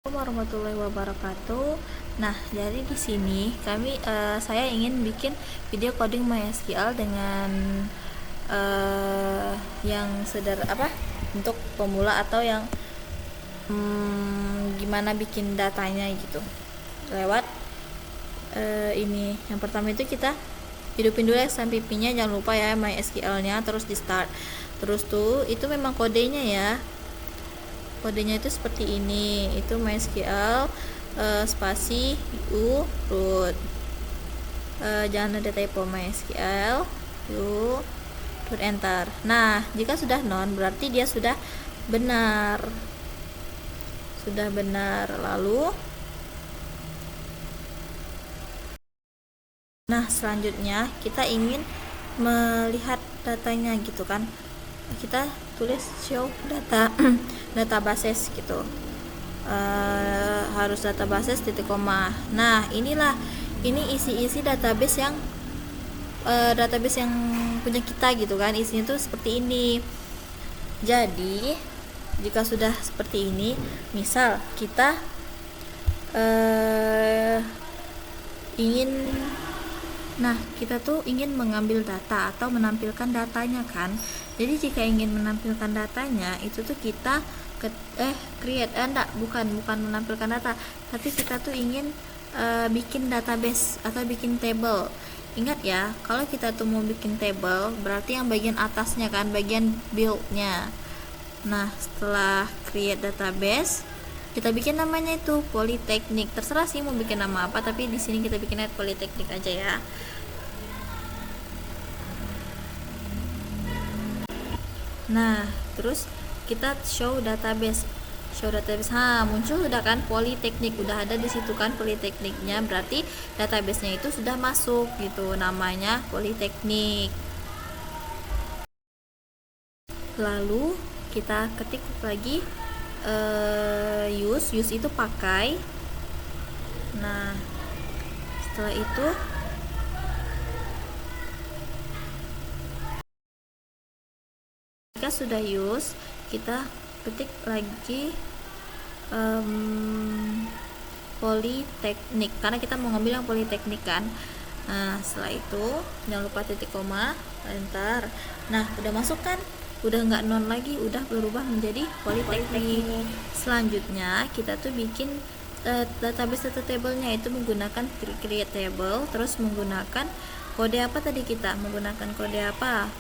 Warahmatullahi wabarakatuh. Nah, jadi di sini saya ingin bikin video coding MySQL dengan yang untuk pemula atau yang gimana bikin datanya gitu. Lewat ini. Yang pertama itu kita hidupin dulu XMPP-nya, jangan lupa ya MySQL-nya, terus di start. Terus tuh itu memang kodenya ya. Kodenya itu seperti ini, itu MySQL spasi u root, jangan ada typo, MySQL u root, enter. Nah, jika sudah non berarti dia sudah benar, lalu nah selanjutnya kita ingin melihat datanya gitu kan, kita tulis show data databases gitu, harus databases titik koma. Nah ini isi database yang punya kita gitu kan, isinya tuh seperti ini. Jadi jika sudah seperti ini, misal kita kita tuh ingin mengambil data atau menampilkan datanya kan. Jadi jika ingin menampilkan datanya itu tuh kita bukan menampilkan data, tapi kita tuh ingin bikin database atau bikin table. Ingat ya, kalau kita tuh mau bikin table berarti yang bagian atasnya kan, bagian build-nya. Nah, setelah create database, kita bikin namanya itu Polytechnic. Terserah sih mau bikin nama apa, tapi di sini kita bikin Polytechnic aja ya. Nah, terus kita show database. Muncul udah kan Polytechnic, udah ada di situ kan Polytechnicnya, berarti database-nya itu sudah masuk gitu, namanya Polytechnic. Lalu kita ketik lagi use itu pakai. Nah, setelah itu jika sudah use, kita ketik lagi Polytechnic karena kita mau ngambil yang Polytechnic kan. Nah, setelah itu jangan lupa titik koma, enter. Nah, udah masuk kan, udah nggak non lagi, udah berubah menjadi Polytechnic. Selanjutnya kita tuh bikin database data table-nya itu menggunakan create table, terus menggunakan kode apa tadi, kita menggunakan kode apa,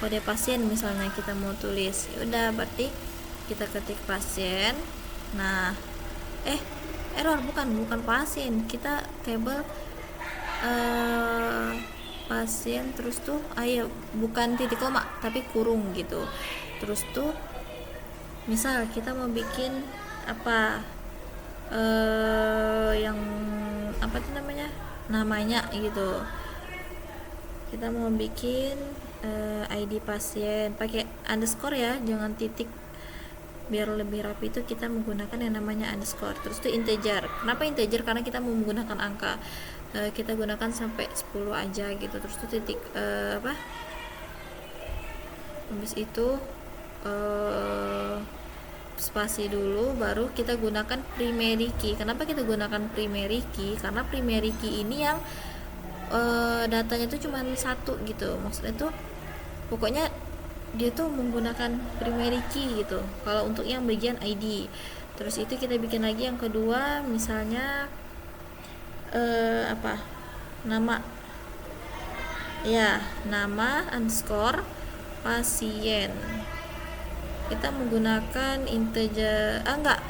kode pasien misalnya kita mau tulis. Udah, berarti kita ketik pasien. Nah, error, bukan pasien, kita table pasien, terus tuh bukan titik koma tapi kurung gitu. Terus tuh misal kita mau bikin yang apa tuh namanya gitu, kita mau bikin ID pasien pakai underscore ya, jangan titik, biar lebih rapi. Itu kita menggunakan yang namanya underscore. Terus itu integer. Kenapa integer? Karena kita mau menggunakan angka, kita gunakan sampai 10 aja gitu. Terus itu titik habis itu spasi dulu, baru kita gunakan primary key. Kenapa kita gunakan primary key? Karena primary key ini yang datanya tuh cuma satu gitu, maksudnya tuh pokoknya dia tuh menggunakan primary key gitu kalau untuk yang bagian ID. Terus itu kita bikin lagi yang kedua, misalnya nama underscore pasien. Kita menggunakan integer,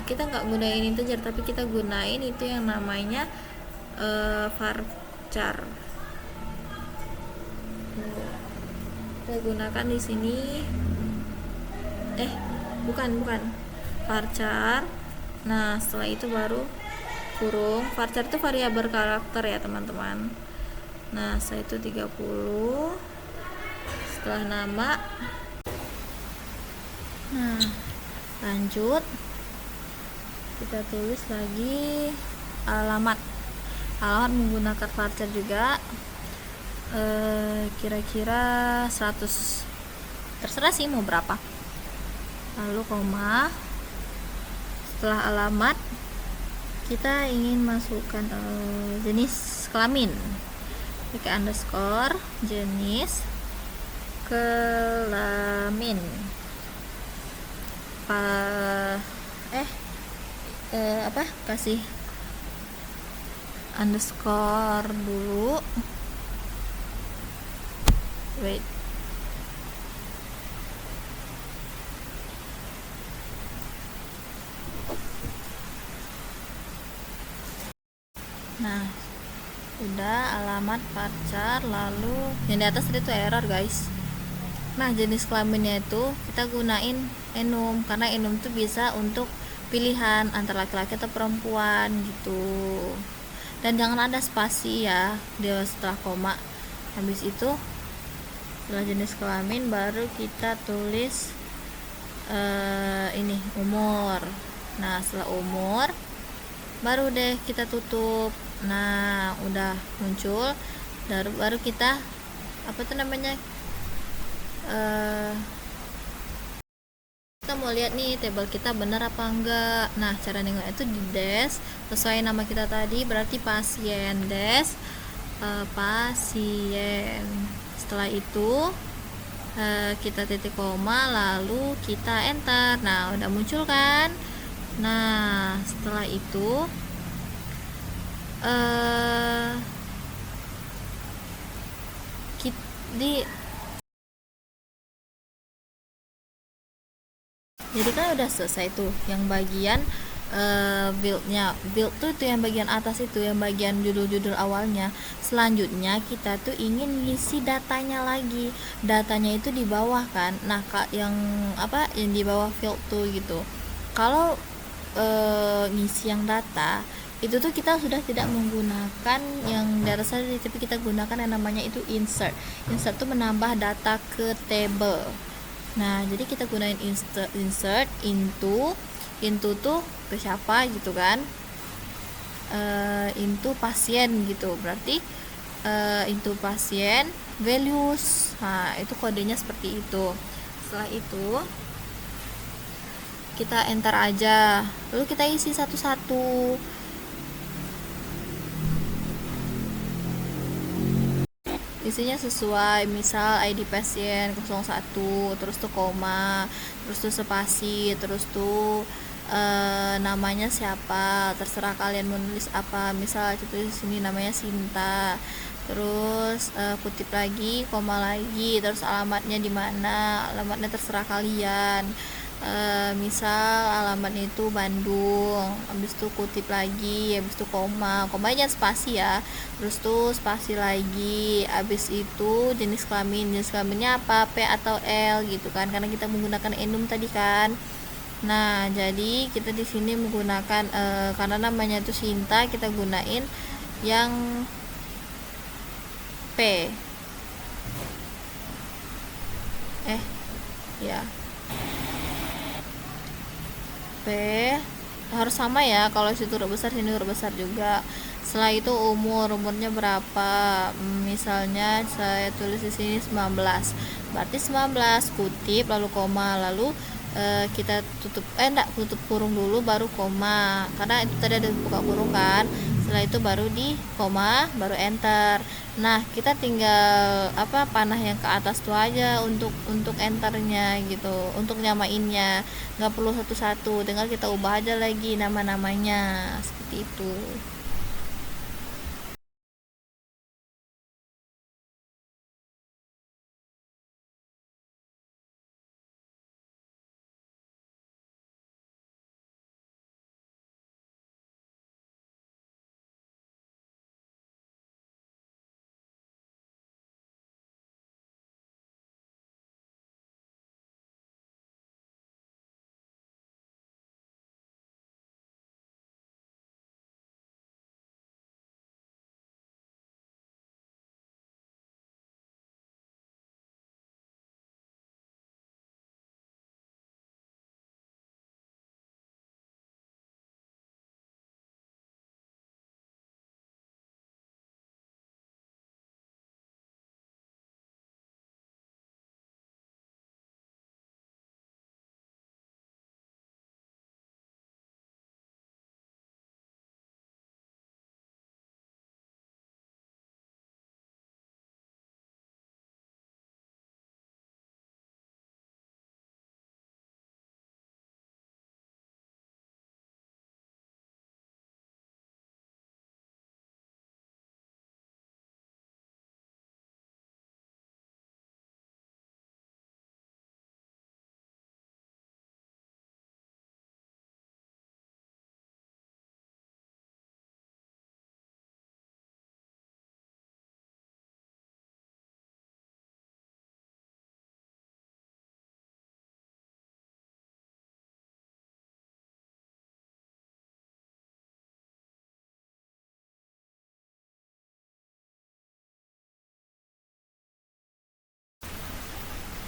kita nggak gunain integer, tapi kita gunain itu yang namanya varchar. Kita gunakan di sini bukan varchar. Nah, setelah itu baru kurung. Varchar itu variabel karakter ya teman-teman. Nah, setelah itu 30. Setelah nama, nah lanjut kita tulis lagi alamat menggunakan varchar juga, kira-kira 100, terserah sih mau berapa. Lalu koma, setelah alamat kita ingin masukkan jenis kelamin, pakai underscore jenis kelamin kasih underscore dulu, wait, nah udah alamat pacar, lalu yang di atas itu error guys. Nah jenis kelaminnya itu kita gunain enum, karena enum itu bisa untuk pilihan antara laki-laki atau perempuan gitu. Dan jangan ada spasi ya dia setelah koma. Habis itu setelah jenis kelamin baru kita tulis ini umur. Nah setelah umur baru deh kita tutup. Nah udah muncul, baru kita kita mau lihat nih tabel kita benar apa enggak. Nah cara nengok itu di dash sesuai nama kita tadi, berarti pasien dash pasien. Setelah itu kita titik koma lalu kita enter. Nah udah muncul kan. Nah setelah itu jadi kan udah selesai tuh yang bagian build-nya. Build tuh itu yang bagian atas, itu yang bagian judul-judul awalnya. Selanjutnya kita tuh ingin ngisi datanya lagi. Datanya itu di bawah kan. Nah yang di bawah field tuh gitu. Kalau ngisi yang data itu tuh kita sudah tidak menggunakan yang data saja, tapi kita gunakan yang namanya itu insert. Insert tuh menambah data ke table. Nah jadi kita gunain insert into tuh ke siapa gitu kan, into pasien gitu, berarti into pasien values. Nah itu kodenya seperti itu. Setelah itu kita enter aja, lalu kita isi satu-satu. Isinya sesuai, misal ID pasien 01, terus tuh koma, terus tuh spasi, terus tuh namanya siapa, terserah kalian menulis apa. Misal tulis sini namanya Sinta, terus kutip lagi, koma lagi, terus alamatnya di mana, alamatnya terserah kalian. Misal alamatnya itu Bandung, habis itu kutip lagi, habis itu komanya jangan spasi ya, terus tuh spasi lagi, habis itu jenis kelaminnya apa, P atau L gitu kan, karena kita menggunakan enum tadi kan. Nah jadi kita di sini menggunakan karena namanya itu Sinta, kita gunain yang P ya P harus sama ya, kalau situ huruf besar sini huruf besar juga. Setelah itu umurnya berapa, misalnya saya tulis di sini 19, berarti 19 kutip lalu koma, lalu kita tutup tutup kurung dulu baru koma, karena itu tadi ada buka kurung kan. Setelah itu baru di koma, baru enter. Nah kita tinggal panah yang ke atas tuh aja untuk enternya gitu, untuk nyamainnya, nggak perlu satu-satu, tinggal kita ubah aja lagi nama-namanya seperti itu.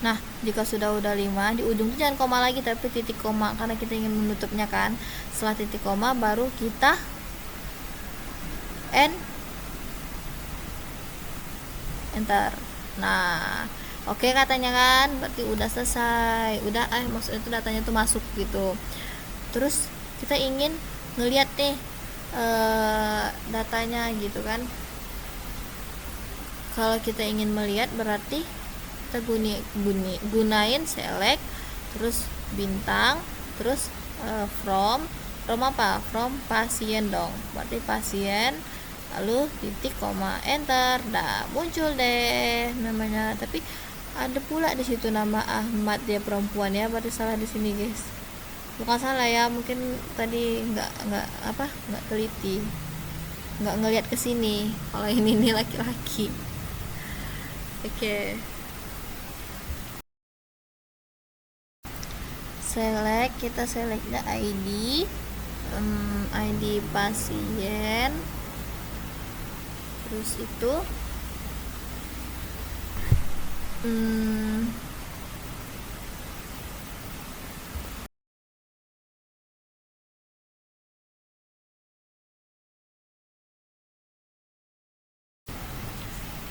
Nah, jika udah 5, di ujung tuh jangan koma lagi tapi titik koma, karena kita ingin menutupnya kan. Setelah titik koma baru kita enter. Nah, oke katanya kan, berarti udah selesai. Udah maksudnya itu datanya tuh masuk gitu. Terus kita ingin ngeliat nih datanya gitu kan. Kalau kita ingin melihat berarti kita gunain select, terus bintang, terus from apa? From pasien dong. Berarti pasien, lalu titik koma enter. Nah, muncul deh namanya. Tapi ada pula di situ nama Ahmad, dia perempuan ya. Berarti salah di sini, guys. Bukan salah ya, mungkin tadi nggak teliti, nggak ngelihat ke sini. Kalau ini nih laki-laki. Oke. Select, kita selectnya ID, ID pasien, terus itu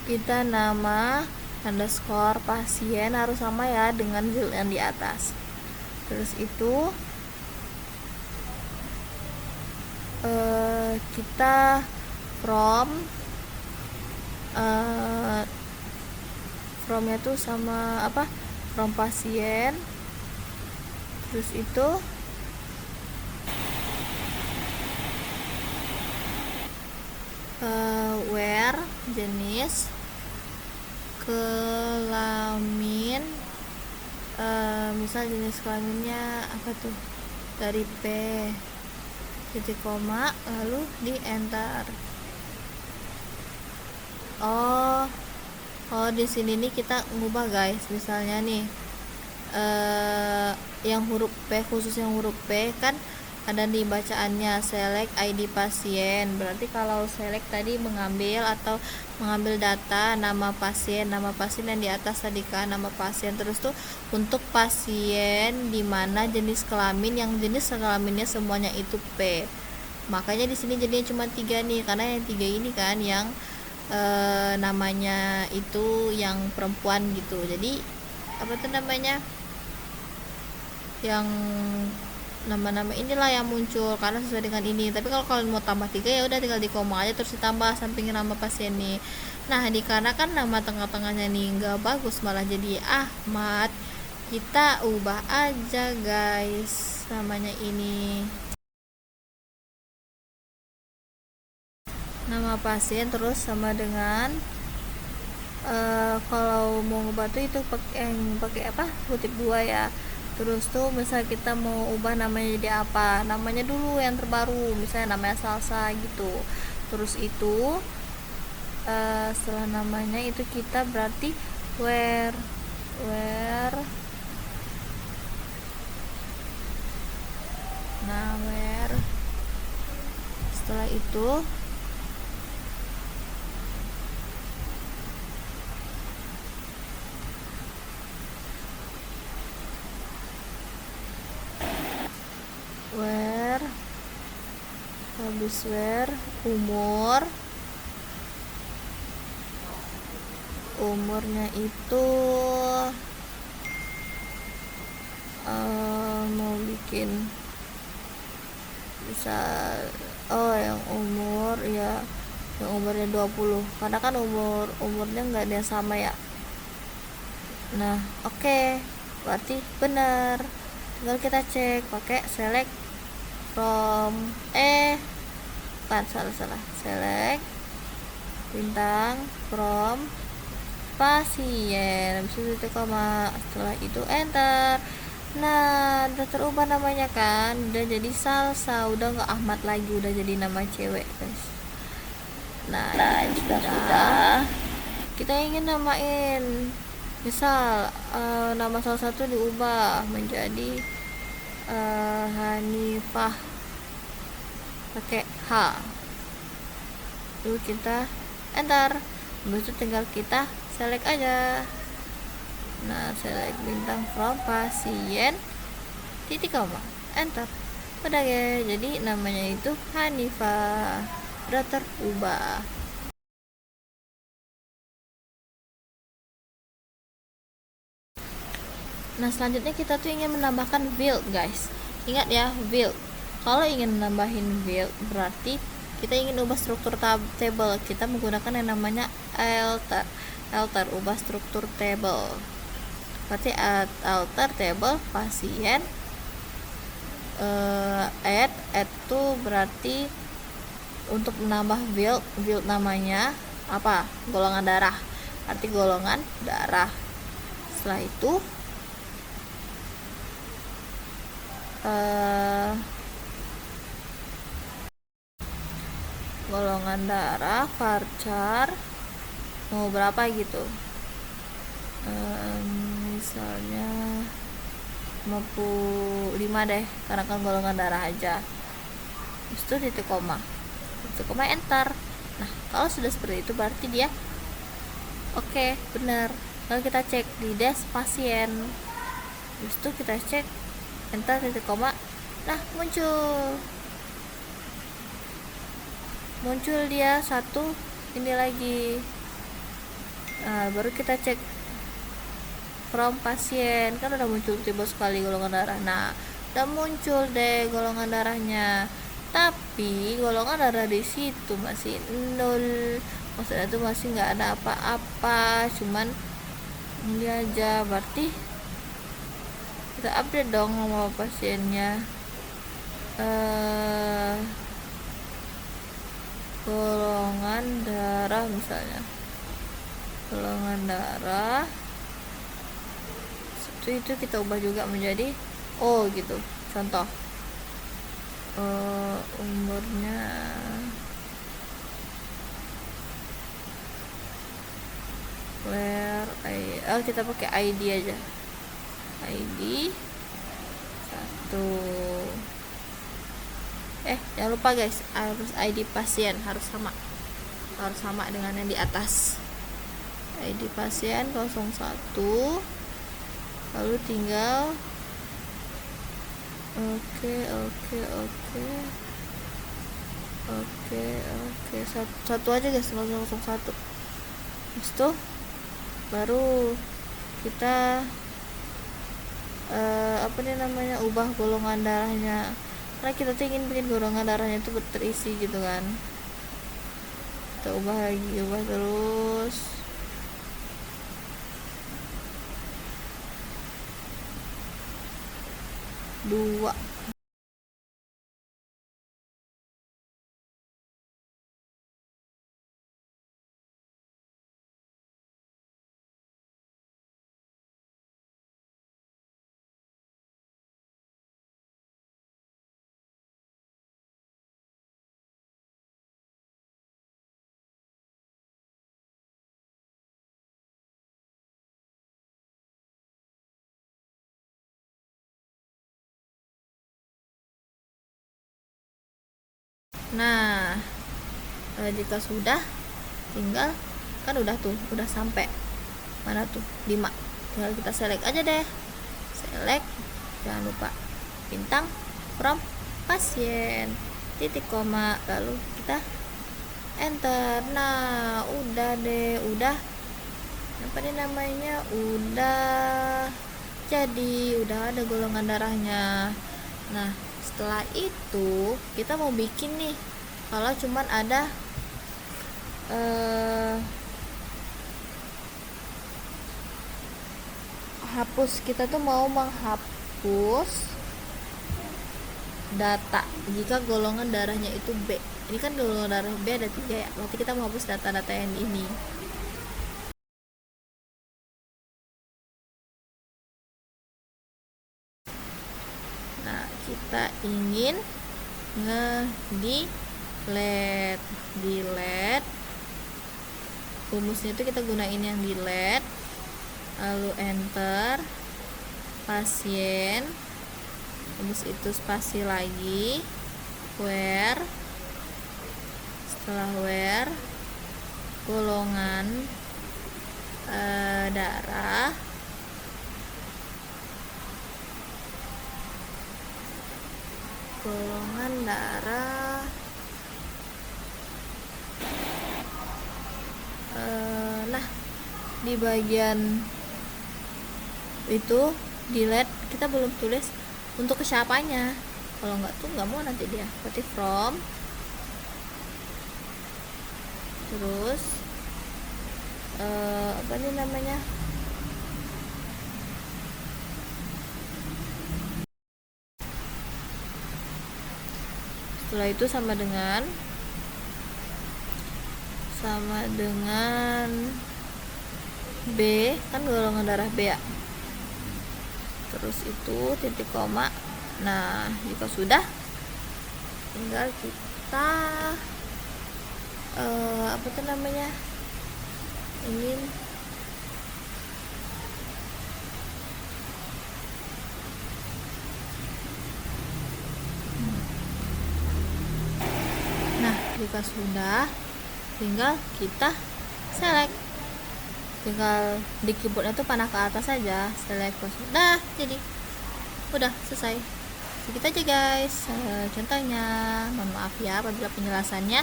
kita nama underscore pasien harus sama ya dengan field yang di atas. Terus itu kita fromnya tuh sama apa, from pasien. Terus itu where, jenis, kelamin, misal jenis kelaminnya apa tuh, dari P, titik koma, lalu di enter. Oh di sini nih kita ngubah guys, misalnya nih yang huruf P, khusus yang huruf P kan ada di bacaannya select ID pasien. Berarti kalau select tadi mengambil data nama pasien yang di atas tadi kan, nama pasien. Terus tuh untuk pasien dimana jenis kelamin, yang jenis kelaminnya semuanya itu P. Makanya di sini jadinya cuma 3 nih, karena yang 3 ini kan yang namanya itu yang perempuan gitu. Jadi apa tuh namanya, yang nama-nama inilah yang muncul karena sesuai dengan ini. Tapi kalau kalian mau tambah 3 ya udah tinggal di koma aja terus ditambah sampingnya nama pasien nih. Nah, dikarenakan nama tengah-tengahnya nih nggak bagus malah jadi Ahmad, kita ubah aja guys namanya ini, nama pasien terus sama dengan kalau mau ngubah tuh itu pakai apa, kutip 2 ya. Terus tuh misal kita mau ubah namanya jadi apa, namanya dulu yang terbaru, misalnya namanya salsa gitu. Terus itu setelah namanya itu kita berarti where setelah itu habis umurnya itu mau bikin bisa yang umur ya, yang umurnya 20 karena kan umurnya nggak ada yang sama ya. Nah oke, berarti benar, tinggal kita cek pakai select from salah select bintang from pasien, habis itu koma, setelah itu enter. Nah udah terubah namanya kan, udah jadi salsa, udah nggak Ahmad lagi, udah jadi nama cewek guys. Nah sudah kita ingin namain, misal nama salah satu diubah menjadi Hanifah pakai H, lalu kita enter. Habis itu tinggal kita select aja Nah, select bintang from pasien titik koma, enter. Udah ya, jadi namanya itu Hanifa. Udah terubah. Nah, selanjutnya kita tuh ingin menambahkan field, guys. Ingat ya, field. Kalau ingin menambahin field berarti kita ingin ubah struktur table. Kita menggunakan yang namanya alter, ubah struktur table. Berarti alter table pasien, add tuh berarti untuk menambah field namanya apa? Golongan darah. Arti golongan darah. Setelah itu golongan darah varchar mau berapa gitu, misalnya 55 deh, karena kan golongan darah aja. Itu titik koma, enter. Nah, kalau sudah seperti itu berarti dia oke, benar. Lalu kita cek di desk pasien, itu kita cek enter titik koma. Nah, muncul dia satu ini lagi. Nah, baru kita cek from pasien, kan udah muncul tiba sekali golongan darah. Nah, udah muncul deh golongan darahnya, tapi golongan darah di situ masih 0. Maksudnya itu masih nggak ada apa-apa, cuman ini aja. Berarti kita update dong sama pasiennya. Golongan darah, misalnya golongan darah itu kita ubah juga menjadi O gitu. Contoh umurnya kita pakai ID aja, ID 1. Jangan lupa guys, harus ID pasien harus sama dengan yang di atas. ID pasien 01, lalu tinggal oke, satu aja guys, 001. Terus tuh baru kita ubah golongan darahnya, karena kita tuh ingin bikin golongan darahnya itu terisi gitu kan. Kita ubah terus. Dua. Nah, jika sudah, tinggal kan udah sampai mana tuh 5. Tinggal kita select aja deh, jangan lupa bintang from pasien titik koma, lalu kita enter. Nah, udah udah jadi, udah ada golongan darahnya. Nah, setelah itu kita mau bikin nih, kalau cuman ada kita tuh mau menghapus data jika golongan darahnya itu B. Ini kan golongan darah B ada 3 ya, berarti kita mau hapus data-data yang ini. Nah, kita ingin delete rumusnya itu kita gunain yang delete, lalu enter pasien, habis itu spasi lagi where, setelah where golongan darah golongan darah nah di bagian itu delete kita belum tulis untuk ke siapanya, kalau nggak tuh nggak mau nanti dia. Berarti from, terus apa nih namanya, setelah itu sama dengan B, kan golongan darah B ya, terus itu titik koma. Nah jika sudah, tinggal kita apa tuh namanya, ingin nah jika sudah, tinggal kita select, tinggal di keyboardnya tuh panah ke atas saja, select sudah, jadi udah selesai. Segitu aja guys contohnya. Mohon maaf ya apabila penjelasannya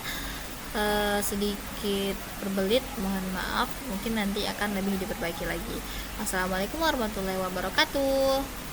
sedikit berbelit, mohon maaf, mungkin nanti akan lebih diperbaiki lagi. Assalamualaikum warahmatullahi wabarakatuh.